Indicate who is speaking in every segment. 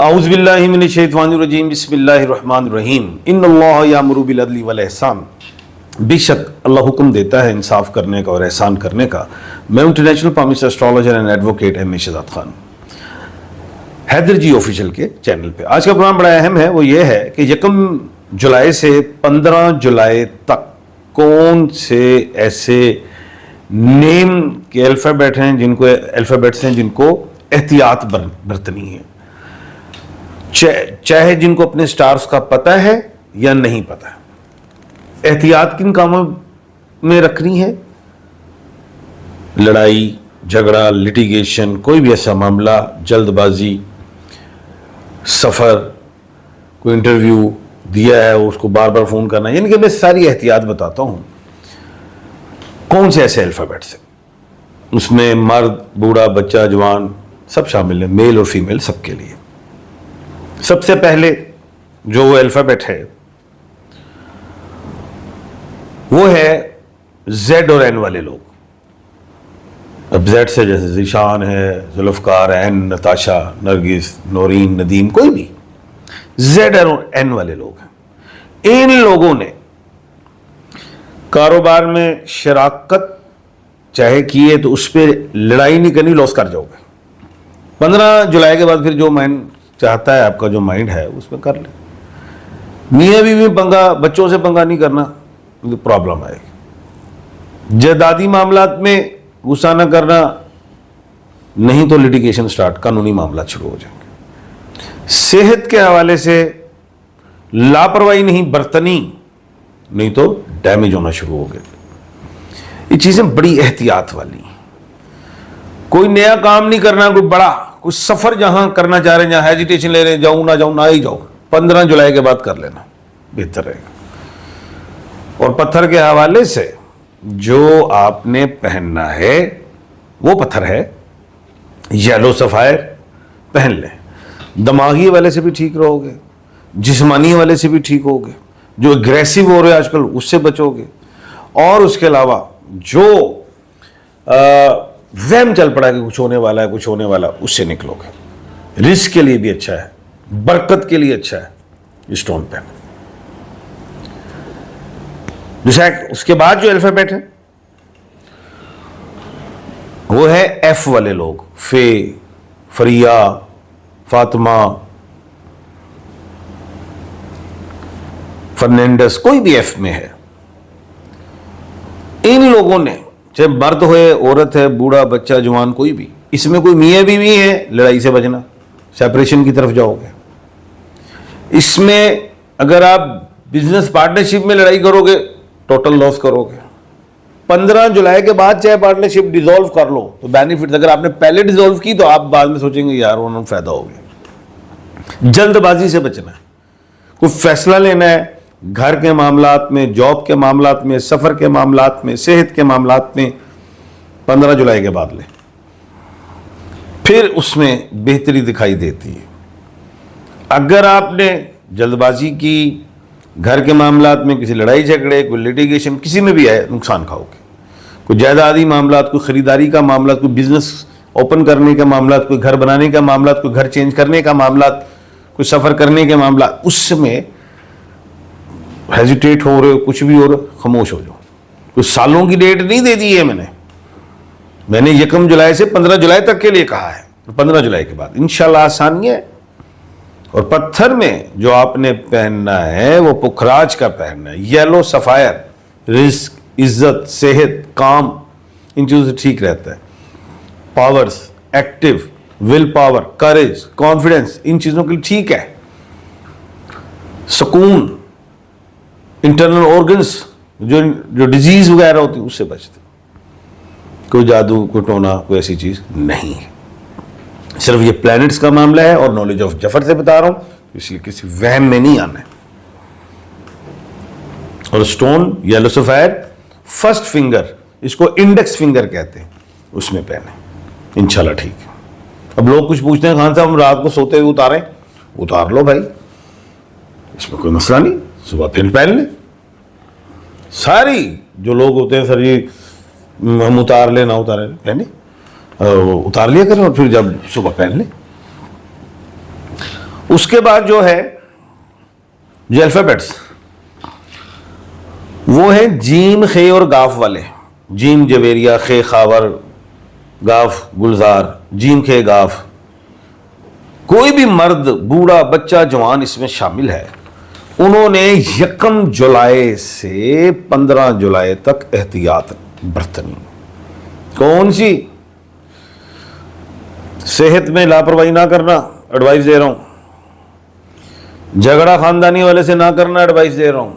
Speaker 1: اعوذ باللہ من الشیطان الرجیم بسم اللہ الرحمن الرحیم ان اللہ یامر بالعدل والاحسان. بے شک اللہ حکم دیتا ہے انصاف کرنے کا اور احسان کرنے کا. میں international palmist astrologer and advocate M A Shahzad Khan, Haider ji official کے چینل پہ. آج کا پروگرام بڑا اہم ہے. وہ یہ ہے کہ 1 جولائی سے 15 جولائی تک کون سے ایسے نیم کے الفابیٹس ہیں جن کو احتیاط برتنی ہے, چاہے جن کو اپنے سٹارز کا پتہ ہے یا نہیں پتہ. احتیاط کن کاموں میں رکھنی ہے؟ لڑائی جھگڑا, لٹیگیشن, کوئی بھی ایسا معاملہ, جلد بازی, سفر, کوئی انٹرویو دیا ہے اس کو بار بار فون کرنا, یعنی کہ میں ساری احتیاط بتاتا ہوں. کون سے ایسے الفابیٹس ہیں, اس میں مرد, بوڑھا, بچہ, جوان سب شامل ہیں, میل اور فیمیل سب کے لیے. سب سے پہلے جو وہ الفابیٹ ہے وہ ہے زیڈ اور این والے لوگ. اب زیڈ سے جیسے ذیشان ہے, ذوالفقار, این, نتاشا, نرگس, نورین, ندیم, کوئی بھی زیڈ اور این والے لوگ ہیں. ان لوگوں نے کاروبار میں شراکت چاہے کیے تو اس پہ لڑائی نہیں کرنی, لاس کر جاؤ گے. 15 جولائی کے بعد پھر جو مائنڈ چاہتا ہے, آپ کا جو مائنڈ ہے اس میں کر لیں. میاں بیوی پنگا, بچوں سے پنگا نہیں کرنا, پرابلم آئے گی. جائیدادی معاملات میں غصہ نہ کرنا, نہیں تو لٹیگیشن سٹارٹ, قانونی معاملات شروع ہو جائیں گے. صحت کے حوالے سے لاپرواہی نہیں برتنی, نہیں تو ڈیمیج ہونا شروع ہو گئے. یہ چیزیں بڑی احتیاط والی ہیں. کوئی نیا کام نہیں کرنا, کوئی بڑا کوئی سفر جہاں کرنا چاہ رہے ہیں, جہاں ہیجیٹیشن لے رہے ہیں, جاؤں نہ ہی جاؤ, 15 جولائی کے بعد کر لینا بہتر رہے گا. اور پتھر کے حوالے سے جو آپ نے پہننا ہے وہ پتھر ہے یلو سفائر, پہن لیں. دماغی حوالے سے بھی ٹھیک رہو گے, جسمانی حوالے سے بھی ٹھیک ہوگے. جو اگریسو ہو رہے آج کل اس سے بچو گے. اور اس کے علاوہ جو وہم چل پڑا کہ کچھ ہونے والا ہے, اس سے نکلو گے. رزق کے لیے بھی اچھا ہے, برکت کے لیے اچھا ہے اسٹون پین. اس کے بعد جو الفابیٹ ہے وہ ہے ایف والے لوگ. فے, فریا, فاطمہ, فرنینڈس, کوئی بھی ایف میں ہے. ان لوگوں نے چاہے مرد ہوئے, عورت ہے, بوڑھا, بچہ, جوان, کوئی بھی, اس میں کوئی میاں بیوی ہے, لڑائی سے بچنا, سیپریشن کی طرف جاؤ گے. اس میں اگر آپ بزنس پارٹنرشپ میں لڑائی کرو گے ٹوٹل لاس کرو گے. 15 جولائی کے بعد چاہے پارٹنرشپ ڈیزولو کر لو تو بینیفٹ, اگر آپ نے پہلے ڈیزولو کی تو آپ بعد میں سوچیں گے یار انہوں فائدہ ہو گیا. جلد بازی سے بچنا ہے. کوئی فیصلہ لینا ہے گھر کے معاملات میں, جاب کے معاملات میں, سفر کے معاملات میں, صحت کے معاملات میں, 15 جولائی کے بعد لیں, پھر اس میں بہتری دکھائی دیتی ہے. اگر آپ نے جلد بازی کی, گھر کے معاملات میں کسی لڑائی جھگڑے, کوئی لٹیگیشن, کسی میں بھی ہے, نقصان کھاؤ گے. کوئی جائیدادی معاملات, کوئی خریداری کا معاملات, کوئی بزنس اوپن کرنے کا معاملات, کوئی گھر بنانے کا معاملات, کوئی گھر چینج کرنے کا معاملات, کوئی سفر کرنے کے معاملات, اس میں ہیزیٹیٹ ہو رہے ہو, کچھ بھی ہو رہا, خاموش ہو جاؤ. کوئی سالوں کی ڈیٹ نہیں دے دی ہے میں نے 1 جولائی سے 15 جولائی تک کے لیے کہا ہے. 15 جولائی کے بعد انشاءاللہ آسانی ہے. اور پتھر میں جو آپ نے پہننا ہے وہ پکھراج کا پہننا ہے, یلو سفائر. رزق, عزت, صحت, کام, ان چیزوں سے ٹھیک رہتا ہے. Powers, active, will power, courage, confidence, ان چیزوں کے لیے ٹھیک ہے. سکون, انٹرنل آرگنز جو ڈیزیز وغیرہ ہوتی اس سے بچتے. کوئی جادو, کوئی ٹونا, کوئی ایسی چیز نہیں ہے. صرف یہ پلانٹس کا معاملہ ہے اور نالج آف جفر سے بتا رہا ہوں, اس لیے کسی وہم میں نہیں آنا ہے. اور stone yellow sapphire, first finger, اس کو انڈیکس فنگر کہتے ہیں, اس میں پہنے, انشاءاللہ ٹھیک ہے. اب لوگ کچھ پوچھتے ہیں خان صاحب ہم رات کو سوتے ہوئے اتاریں, اتار لو بھائی, اس میں کوئی مسئلہ نہیں, صبح پھر پہن لیں. ساری جو لوگ ہوتے ہیں سر یہ ہم اتار لیں نہ اتارے پہنے, اتار لیا کریں اور پھر جب صبح پہن لیں. اس کے بعد جو ہے جو الفابیٹس وہ ہیں جیم خے اور گاف والے. جیم جویریہ، خے خاور، گاف گلزار، جیم خے گاف. کوئی بھی مرد، بوڑھا، بچہ، جوان اس میں شامل ہے. انہوں نے 1 جولائی سے 15 جولائی تک احتیاط برتنی. کون سی؟ صحت میں لاپرواہی نہ کرنا، ایڈوائز دے رہا ہوں. جھگڑا خاندانی والے سے نہ کرنا، ایڈوائز دے رہا ہوں.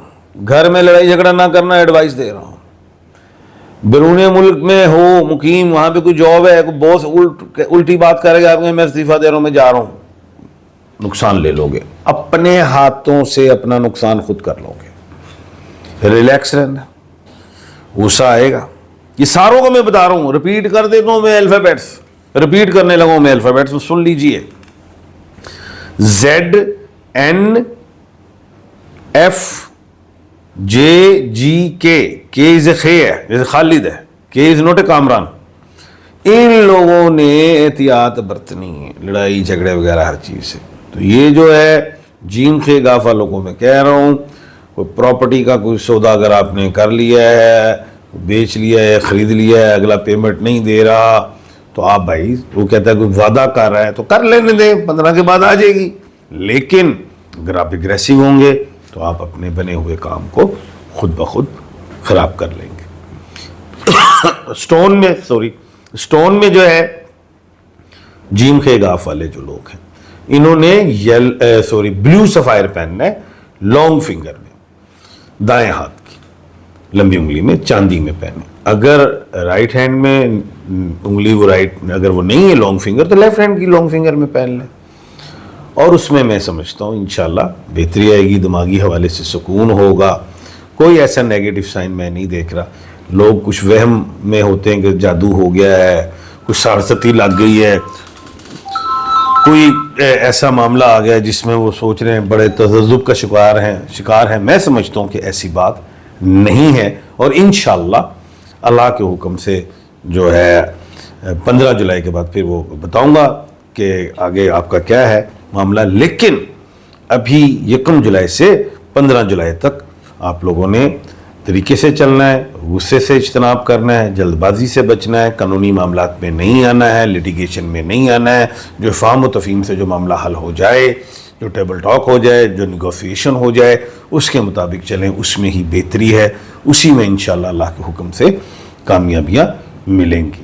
Speaker 1: گھر میں لڑائی جھگڑا نہ کرنا، ایڈوائز دے رہا ہوں. بیرون ملک میں ہو مقیم، وہاں پہ کوئی جاب ہے، کوئی باس الٹی بات کرے گا آپ کو میں استعفیٰ دے رہا ہوں، میں جا رہا ہوں، نقصان لے لو گے. اپنے ہاتھوں سے اپنا نقصان خود کر لو گے. ریلیکس رہنا، غصہ آئے گا. یہ ساروں کو میں بتا رہا ہوں، ریپیٹ کر دیتا ہوں میں الفابیٹس، ریپیٹ کرنے لگا ہوں میں الفابیٹس. سن لیجئے. زیڈ این ایف جے جی کے. کے از اے خے ہے، جیسے خالد ہے. کے از نوٹ اے کامران. ان لوگوں نے احتیاط برتنی ہے لڑائی جھگڑے وغیرہ ہر چیز سے. تو یہ جو ہے جیم خے گاف والوں کو میں کہہ رہا ہوں، کوئی پراپرٹی کا کوئی سودا اگر آپ نے کر لیا ہے، بیچ لیا ہے، خرید لیا ہے، اگلا پیمنٹ نہیں دے رہا، تو آپ بھائی وہ کہتا ہے کوئی وعدہ کر رہا ہے تو کر لینے دیں، 15 کے بعد آ جائے گی. لیکن اگر آپ اگریسو ہوں گے تو آپ اپنے بنے ہوئے کام کو خود بخود خراب کر لیں گے. سٹون میں جو ہے جیم خے گاف والے جو لوگ ہیں انہوں نے بلیو سفائر پہننا ہے لانگ فنگر میں، دائیں ہاتھ کی لمبی انگلی میں، چاندی میں پہنے. اگر رائٹ ہینڈ میں انگلی وہ رائٹ اگر وہ نہیں ہے لانگ فنگر تو لیفٹ ہینڈ کی لانگ فنگر میں پہن لیں. اور اس میں سمجھتا ہوں انشاءاللہ بہتری آئے گی، دماغی حوالے سے سکون ہوگا. کوئی ایسا نیگیٹو سائن میں نہیں دیکھ رہا. لوگ کچھ وہم میں ہوتے ہیں کہ جادو ہو گیا ہے، کچھ سارستی لگ گئی ہے، کوئی ایسا معاملہ آ گیا جس میں وہ سوچ رہے ہیں بڑے تذبذب کا شکار ہیں. میں سمجھتا ہوں کہ ایسی بات نہیں ہے، اور انشاءاللہ اللہ کے حکم سے جو ہے 15 جولائی کے بعد پھر وہ بتاؤں گا کہ آگے آپ کا کیا ہے معاملہ. لیکن ابھی 1 جولائی سے 15 جولائی تک آپ لوگوں نے طریقے سے چلنا ہے، غصے سے اجتناب کرنا ہے، جلد بازی سے بچنا ہے، قانونی معاملات میں نہیں آنا ہے، لیٹیگیشن میں نہیں آنا ہے. جو فہم و تفہیم سے جو معاملہ حل ہو جائے، جو ٹیبل ٹاک ہو جائے، جو نیگوسیشن ہو جائے، اس کے مطابق چلیں، اس میں ہی بہتری ہے. اسی میں انشاءاللہ اللہ کے حکم سے کامیابیاں ملیں گی.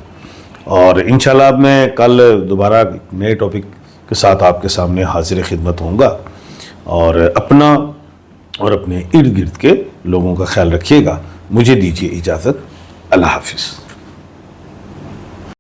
Speaker 1: اور انشاءاللہ اب میں کل دوبارہ نئے ٹاپک کے ساتھ آپ کے سامنے حاضر خدمت ہوں گا. اور اپنا اور اپنے ارد گرد کے لوگوں کا خیال رکھیے گا. مجھے دیجیے اجازت. اللہ حافظ.